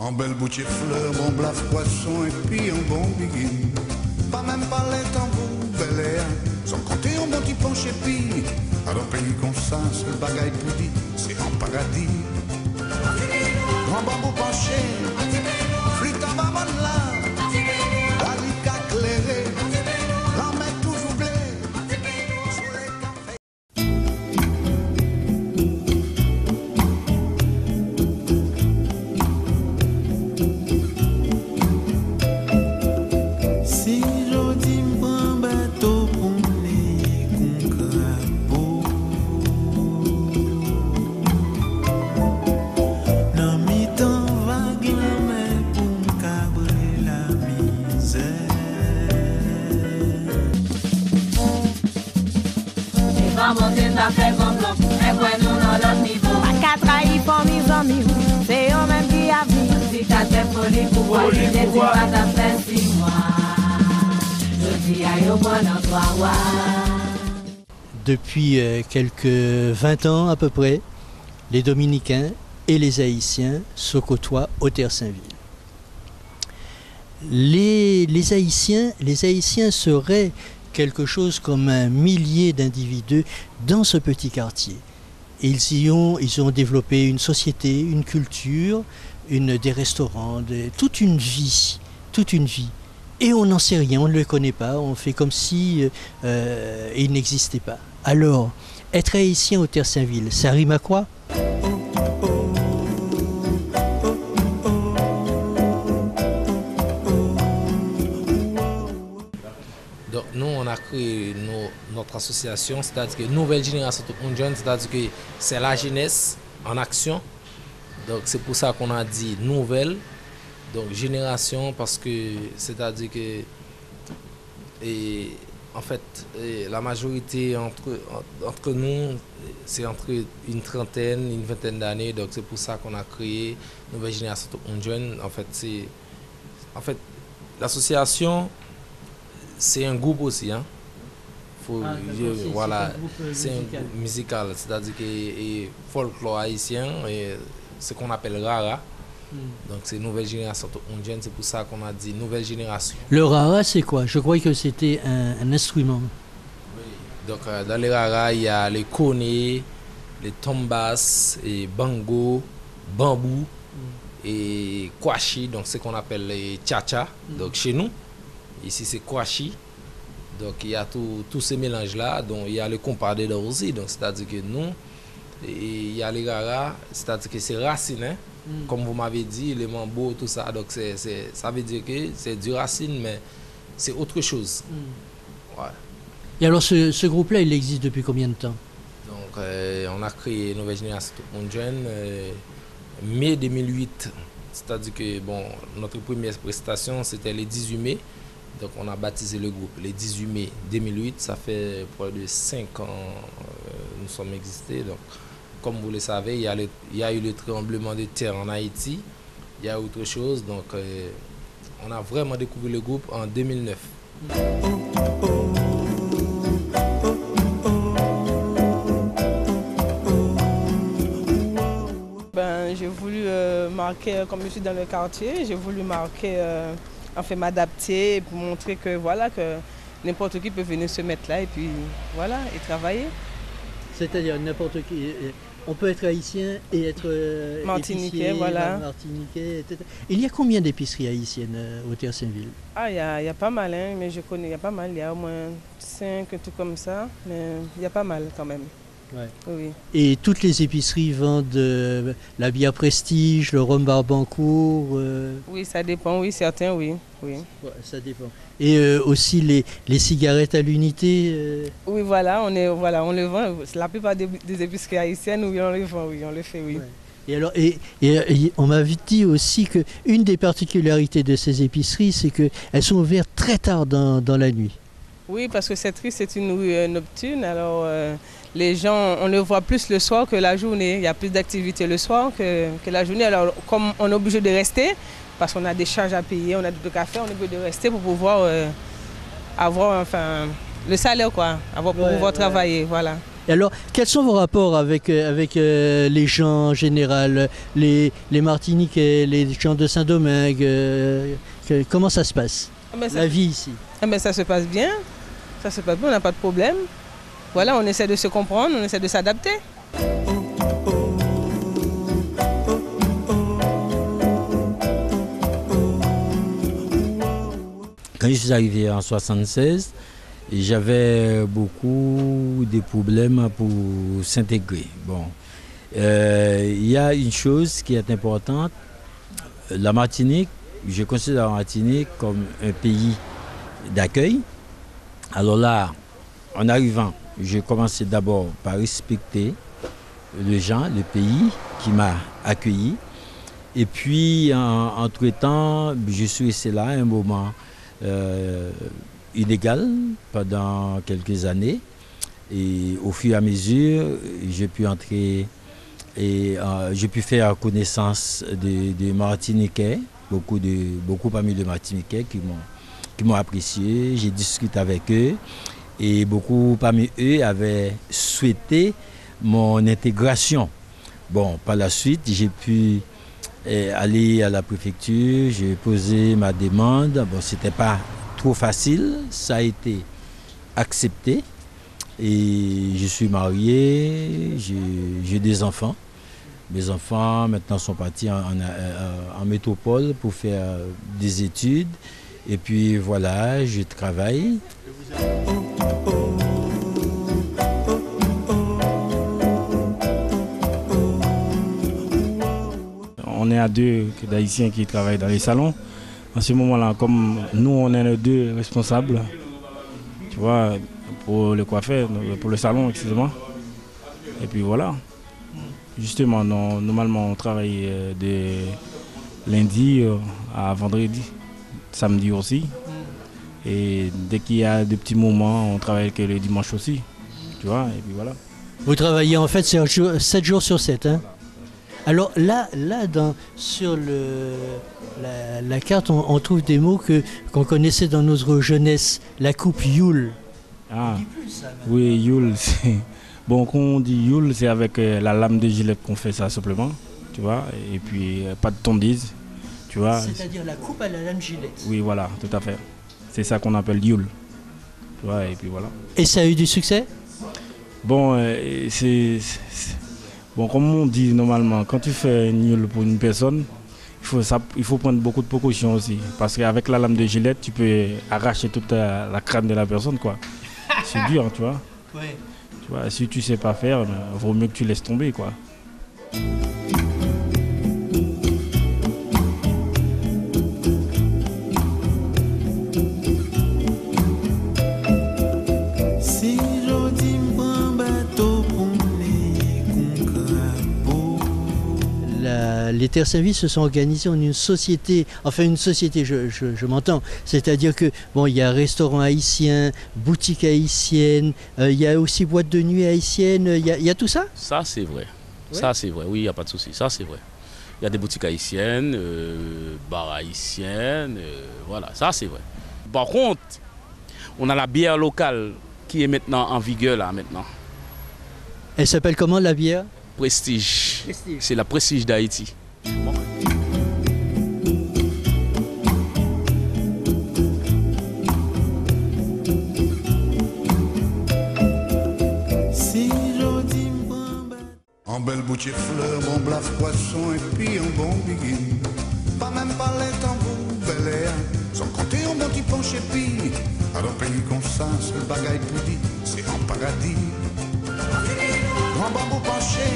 En belle boutique fleurs, bon blaf poisson et puis un bon biguine. Pas même pas les tambours, bel air, sans compter un bon petit penché puis. Alors pays comme ça, c'est le bagaille pour dire, c'est en paradis. Grand bambou penché, flûte à maman là, Dalika clairé, la mer toujours blée, sur les cafés. Si j'odi m'prend bateau pour m'aller con crapaud, dans mi-temps vague la mer pour m'cabrer la misère. Et va monter n'a fait comme l'homme, et quoi nous dans l'autre niveau. Pas qu'à trahir pour mes amis, c'est eux même qui a vu. Si t'as fait folie pour voir, je t'ai dit pas t'as fait 6 mois. Je dis aïe au moins dans 3 mois. Depuis quelques 20 ans à peu près, les Dominicains et les Haïtiens se côtoient au Terre-Saint-Ville. Les Haïtiens seraient quelque chose comme 1 millier d'individus dans ce petit quartier. Et ils ont développé une société, une culture, des restaurants, toute une vie. Et on n'en sait rien, on ne le connaît pas, on fait comme si il n'existait pas. Alors, être haïtien au Terre-Saint-Ville, ça rime à quoi? Donc nous, on a créé notre association, c'est-à-dire que Nouvelle Génération Tout le Monde Jeune, c'est-à-dire que c'est la jeunesse en action. Donc c'est pour ça qu'on a dit nouvelle, donc génération, parce que c'est-à-dire que en fait la majorité entre nous, c'est entre une trentaine, une vingtaine d'années, donc c'est pour ça qu'on a créé Nouvelle Génération Tout le Monde Jeune. En fait l'association, c'est un groupe aussi, hein. Voilà, c'est un groupe musical, c'est-à-dire que folklore haïtien, ce qu'on appelle Rara. Donc c'est Nouvelle Génération Tout le Monde Jeune, c'est pour ça qu'on a dit Nouvelle Génération. Le Rara, c'est quoi? Je croyais que c'était un instrument. Oui. Donc dans les Rara, il y a les koné, les tombas, et bango, bambou et kwashi, donc ce qu'on appelle les tcha-tcha. Donc chez nous, ici c'est kwashi. Donc il y a tous ces mélanges-là, donc il y a le compas dedans aussi, donc c'est-à-dire que nous, il y a les Rara, c'est-à-dire que c'est racine, hein? Comme vous m'avez dit, les mambo, tout ça, donc ça veut dire que c'est du racine, mais c'est autre chose. Ouais. Et alors ce groupe-là, il existe depuis combien de temps? Donc on a créé Nouvelle Génération Tout le Monde Jeune mai 2008, c'est-à-dire que bon, notre première prestation c'était le 18 mai. Donc on a baptisé le groupe le 18 mai 2008, ça fait près de 5 ans nous sommes existés. Donc comme vous le savez, il y a eu le tremblement de terre en Haïti, il y a autre chose, donc on a vraiment découvert le groupe en 2009. J'ai voulu marquer, comme je suis dans le quartier, j'ai voulu marquer, m'adapter pour montrer que voilà, que n'importe qui peut venir se mettre là et puis voilà, et travailler. C'est-à-dire n'importe qui, on peut être haïtien et être martiniquais, voilà. Martiniquais, etc. Il y a combien d'épiceries haïtiennes au Terre-Saint-Ville? Ah, il y a pas mal, hein, mais je connais, il y a pas mal, il y a au moins 5, tout comme ça, mais il y a pas mal quand même. Ouais. Oui. Et toutes les épiceries vendent la bière Prestige, le rhum Barbancourt Oui, ça dépend, oui, certains, oui. Ouais, ça dépend. Et aussi les cigarettes à l'unité Oui, voilà, on le vend. La plupart des épiceries haïtiennes, oui, on le vend, oui, on le fait, oui. Ouais. Et alors, et on m'a dit aussi qu'une des particularités de ces épiceries, c'est qu'elles sont ouvertes très tard dans la nuit. Oui, parce que cette rue, c'est une rue nocturne, alors les gens, on le voit plus le soir que la journée. Il y a plus d'activités le soir que la journée. Alors, comme on est obligé de rester, parce qu'on a des charges à payer, on a des trucs à faire, on est obligé de rester pour pouvoir avoir le salaire, quoi, pour pouvoir travailler, voilà. Et alors, quels sont vos rapports avec les gens en général, les Martiniquais, les gens de Saint-Domingue comment ça se passe, la vie ici? Ça se passe bien. Ça se passe bien, on n'a pas de problème. Voilà, on essaie de se comprendre, on essaie de s'adapter. Quand je suis arrivé en 1976, j'avais beaucoup de problèmes pour s'intégrer. Bon, il y a une chose qui est importante. La Martinique, je considère la Martinique comme un pays d'accueil. Alors là, en arrivant, j'ai commencé d'abord par respecter les gens, le pays qui m'a accueilli. Et puis, entre-temps, je suis resté là un moment illégal pendant quelques années. Et au fur et à mesure, j'ai pu entrer et j'ai pu faire connaissance des Martiniquais, beaucoup parmi les Martiniquais qui m'ont apprécié. J'ai discuté avec eux et beaucoup parmi eux avaient souhaité mon intégration. Bon, par la suite, j'ai pu aller à la préfecture, j'ai posé ma demande. Bon, c'était pas trop facile, ça a été accepté et je suis marié, j'ai des enfants. Mes enfants maintenant sont partis en métropole pour faire des études et puis voilà, je travaille. On est à deux d'Haïtiens qui travaillent dans les salons. En ce moment-là, comme nous, on est les deux responsables, tu vois, pour le coiffeur, pour le salon, excusez-moi. Et puis voilà. Justement, normalement, on travaille de lundi à vendredi, samedi aussi. Et dès qu'il y a des petits moments, on travaille que le dimanche aussi, tu vois, et puis voilà. Vous travaillez en fait 7 jours sur 7, hein? Alors là sur la carte, on trouve des mots qu'on connaissait dans notre jeunesse. La coupe Yule. Ah, oui, Yule. Bon, quand on dit Yule, c'est avec la lame de gilet qu'on fait ça simplement, tu vois. Et puis pas de tondeuse, tu vois. C'est-à-dire la coupe à la lame gilet. Oui, voilà, tout à fait. C'est ça qu'on appelle Yule, tu vois. Et puis voilà. Et ça a eu du succès? Bon, bon, comme on dit normalement, quand tu fais un Yule pour une personne, il faut prendre beaucoup de précautions aussi. Parce qu'avec la lame de gilet, tu peux arracher toute la crâne de la personne, quoi. C'est dur, tu vois. Ouais. Tu vois, si tu sais pas faire, il vaut mieux que tu laisses tomber, quoi. Les terres-services se sont organisés en une société, je m'entends, c'est-à-dire que bon, il y a restaurant haïtien, boutique haïtienne, il y a aussi boîte de nuit haïtienne, il y a tout ça? Ça c'est vrai, ouais. Ça c'est vrai, oui, il n'y a pas de souci, ça c'est vrai. Il y a des boutiques haïtiennes, bars haïtiennes, voilà, ça c'est vrai. Par contre, on a la bière locale qui est maintenant en vigueur là maintenant. Elle s'appelle comment la bière? Prestige. C'est la Prestige d'Haïti. Bon. En belle boutique fleurs, bon blaf poisson et puis un bon biguine. Pas même pas les tambours, bel air, sans compter un bon petit penché puis. Alors pays comme ça, c'est le bagaille pour dire, c'est en paradis. Grand bambou penché.